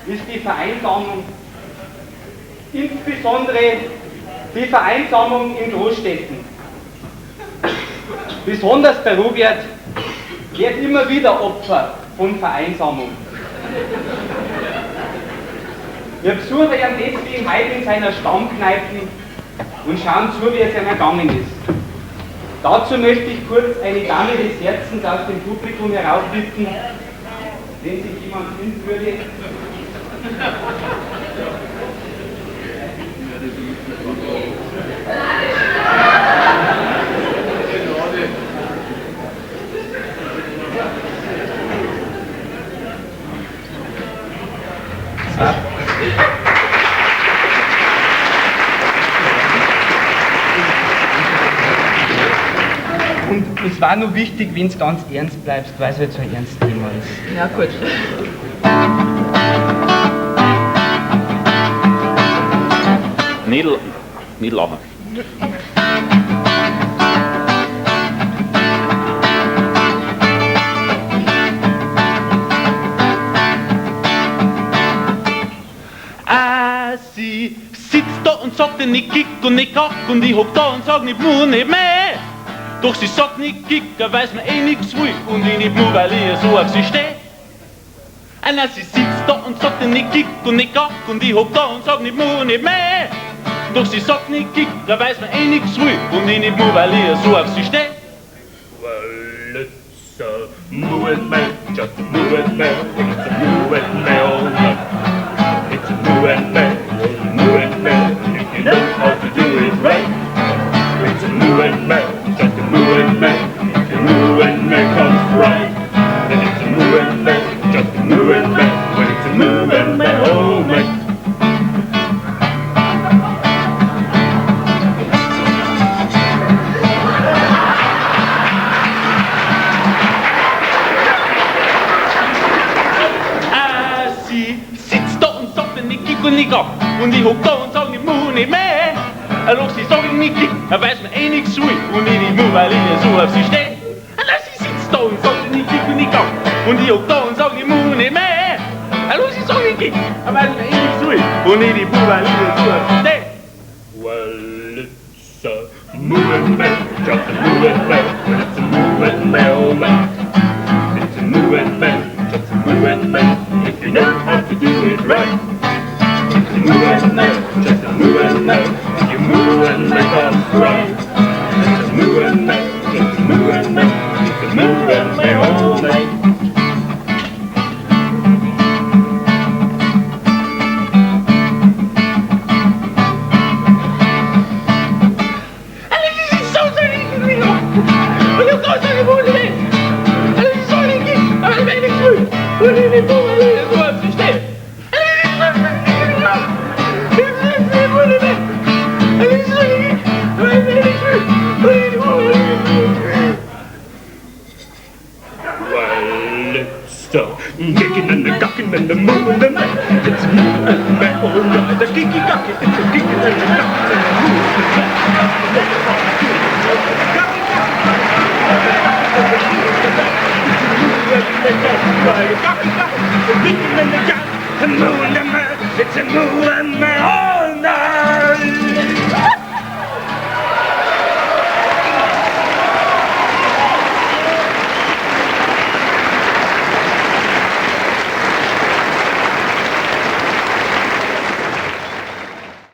ist die Vereinsamung. Insbesondere die Vereinsamung in Großstädten. Besonders der Robert wird immer wieder Opfer von Vereinsamung. Wir besuchen ihn deswegen heute in seiner Stammkneipe und schauen zu, wie es ihm ergangen ist. Dazu möchte ich kurz eine Dame des Herzens aus dem Publikum heraufbitten, wenn sich jemand finden würde. Und es war nur wichtig, wenn es ganz ernst bleibst, weil es halt so ein ernstes Thema ist. Ja, gut. Nicht lachen. Sie sitzt da und sagt nicht Kick und nicht Kack und ich hock da und sag nicht Mu, nicht mehr. Doch sie sagt nicht Kicker, weil's mir eh nix will und ich nicht Mu, weil ich so auf sie steh. Nein, sie sitzt da und sagt nicht Kick und nicht Kack und ich hock da und sag nicht Mu, nicht mehr. Doch sie sagt nicht Kicker, weil's mir eh nix will und ich nicht Mu, weil ich so auf sie steh. Well, it's a moo and mel, just a moo and mel, it's a moo and mel. It's a moo and mel, moo and mel, if you know how to do it right. It's a moo and mel, just a moo and mel, if your moo and mel comes right. Then it's a moo and mel, just a moo and mel, when it's a moo and mel, oh mate. Und ich hock da und sag nicht Mu, nicht mehr. Doch sie sag ich nicht Kick, weiß mir eh nix will und ich nicht Mu, weil ich so auf sie steh. Sie sitzt da und sagt nicht Kick und nicht Kack und ich hock da und sag nicht Mu, nicht mehr. Doch sie sag ich Kick, weiß mir eh nix will und ich nicht Mu, weil ich so auf sie steh. Well, it's a moo and mel, just a moo and mel, it's a moo and mel, mate. It's a moo and mel, just a moo and mel, if you know how to do it right. Moo and mel, just a moo and mel, you moo and make us right. It's a moo and mel, just a moo and mel, it's a moo and mel all night. Kicking and the cocking and the moo and the mel. It's a moo and mel, oh no, the kicky cocky, it's a kicking and the cocking and the moo and the mel. It's a moo and the cocky, the kicking and the